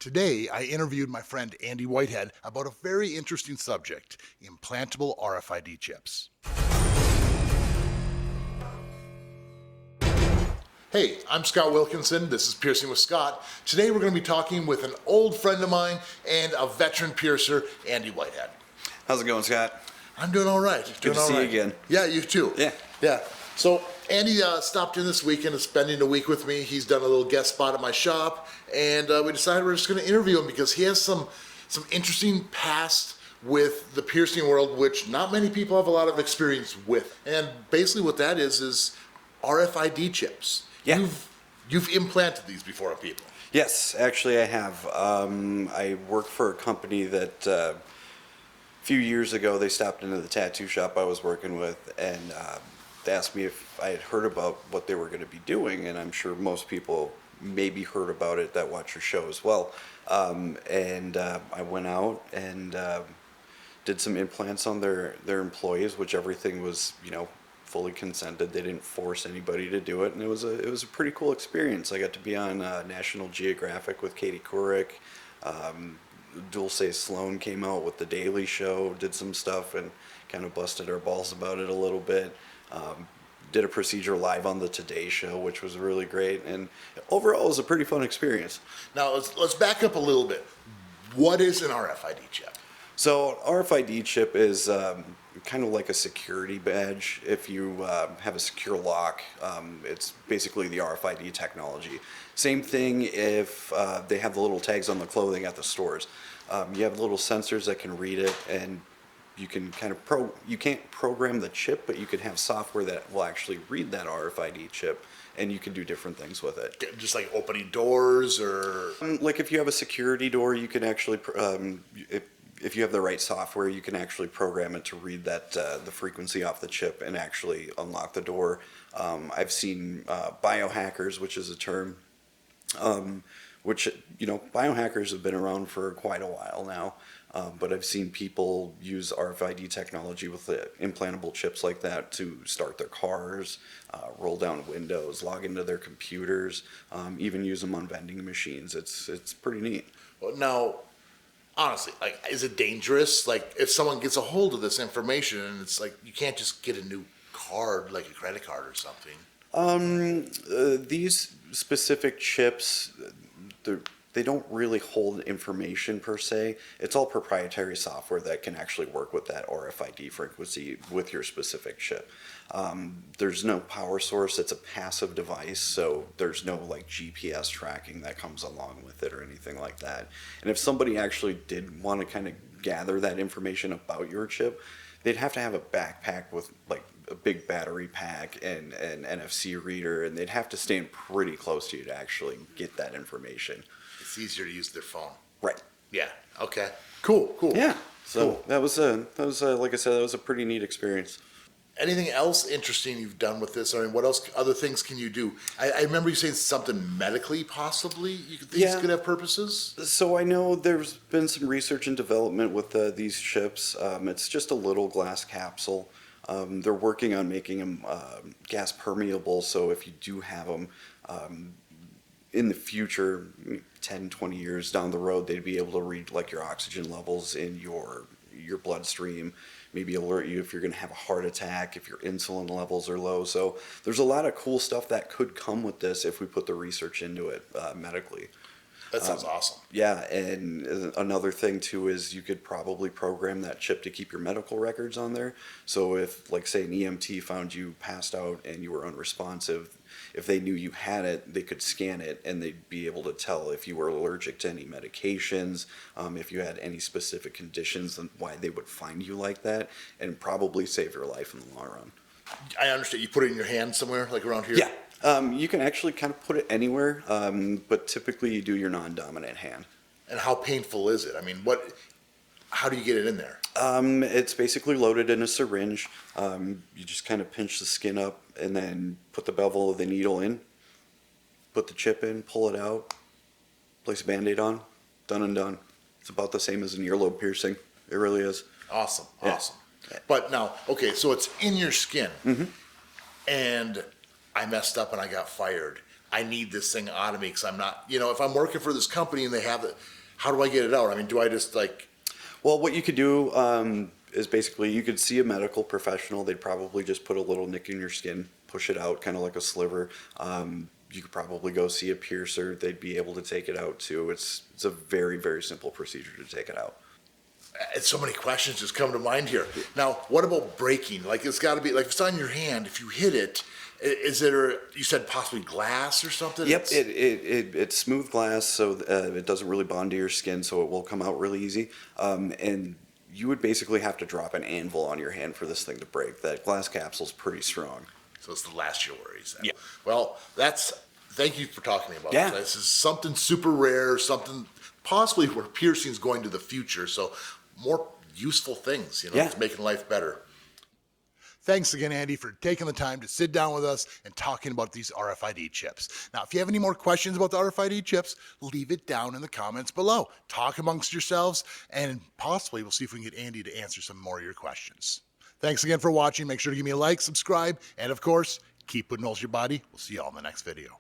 Today, I interviewed my friend Andy Whitehead about a very interesting subject, implantable RFID chips. Hey, I'm Scott Wilkinson. This is Piercing with Scott. Today we're going to be talking with an old friend of mine and a veteran piercer, Andy Whitehead. How's it going, Scott? I'm doing all right. Good to see you again. Yeah, you too. Yeah. So Andy stopped in this weekend and spending a week with me. He's done a little guest spot at my shop, and we decided we're just going to interview him because he has some interesting past with the piercing world, which not many people have a lot of experience with. And basically, what that is RFID chips. Yeah. You've implanted these before on people. Yes, actually I have. I work for a company that a few years ago they stopped into the tattoo shop I was working with, and they asked me if I had heard about what they were going to be doing, and I'm sure most people maybe heard about it that watch your show as well. I went out and did some implants on their employees, which everything was, fully consented. They didn't force anybody to do it, and it was a pretty cool experience. I got to be on National Geographic with Katie Couric. Dulce Sloan came out with The Daily Show, did some stuff, and kind of busted our balls about it a little bit. Did a procedure live on the Today Show, which was really great, and overall it was a pretty fun experience. Now let's back up a little bit. What is an RFID chip? So RFID chip is kind of like a security badge. If you have a secure lock, it's basically the RFID technology. Same thing if they have the little tags on the clothing at the stores. You have little sensors that can read it, and you can you can't program the chip, but you can have software that will actually read that RFID chip, and you can do different things with it. Just like opening doors, or like if you have a security door, you can actually if you have the right software, you can actually program it to read that the frequency off the chip and actually unlock the door. I've seen biohackers, which is a term, which biohackers have been around for quite a while now. But I've seen people use RFID technology with the implantable chips like that to start their cars, roll down windows, log into their computers, even use them on vending machines. It's pretty neat. Well, now, honestly, like, is it dangerous? Like, if someone gets a hold of this information, and it's like you can't just get a new card, like a credit card or something. These specific chips, they don't really hold information per se. It's all proprietary software that can actually work with that RFID frequency with your specific chip. There's no power source. It's a passive device, so there's no like GPS tracking that comes along with it or anything like that. And if somebody actually did want to kind of gather that information about your chip, they'd have to have a backpack with like a big battery pack and an NFC reader, and they'd have to stand pretty close to you to actually get that information. It's easier to use their phone. Right. Yeah. Okay. Cool. Yeah. So cool. that was like I said, that was a pretty neat experience. Anything else interesting you've done with this? I mean, what else? Other things can you do? I remember you saying something medically, possibly. These could have purposes. So I know there's been some research and development with these chips. It's just a little glass capsule. They're working on making them gas permeable, so if you do have them in the future, 10, 20 years down the road, they'd be able to read like your oxygen levels in your bloodstream, maybe alert you if you're going to have a heart attack, if your insulin levels are low. So there's a lot of cool stuff that could come with this if we put the research into it medically. That sounds awesome. Yeah, and another thing too is you could probably program that chip to keep your medical records on there. So if, like, say, an EMT found you passed out and you were unresponsive, if they knew you had it, they could scan it and they'd be able to tell if you were allergic to any medications, if you had any specific conditions, and why they would find you like that, and probably save your life in the long run. I understand. You put it in your hand somewhere, like around here? Yeah. You can actually kind of put it anywhere, but typically you do your non-dominant hand. And how painful is it? I mean, how do you get it in there? It's basically loaded in a syringe. You just kind of pinch the skin up and then put the bevel of the needle in, put the chip in, pull it out, place a Band-Aid on, done and done. It's about the same as an earlobe piercing. It really is. Awesome. Yeah. Awesome. But now, okay, so it's in your skin, Mm-hmm. and I messed up and I got fired. I need this thing out of me because I'm not, if I'm working for this company and they have it, how do I get it out? I mean, do I just like... Well, what you could do is basically you could see a medical professional. They'd probably just put a little nick in your skin, push it out, kind of like a sliver. You could probably go see a piercer. They'd be able to take it out too. It's a very, very simple procedure to take it out. So many questions just come to mind here. Now, what about breaking? Like, it's got to be, like, if it's on your hand, if you hit it, is there, you said possibly glass or something? Yep, it's smooth glass, so it doesn't really bond to your skin, so it will come out really easy. And you would basically have to drop an anvil on your hand for this thing to break. That glass capsule's pretty strong. So it's the last of your worries. Yeah. Well, thank you for talking to me about Yeah. this. This is something super rare, something possibly where piercing is going to the future. So more useful things, Yeah. It's making life better. Thanks again, Andy, for taking the time to sit down with us and talking about these RFID chips. Now, if you have any more questions about the RFID chips, leave it down in the comments below. Talk amongst yourselves, and possibly we'll see if we can get Andy to answer some more of your questions. Thanks again for watching. Make sure to give me a like, subscribe, and of course, keep putting holes in your body. We'll see you all in the next video.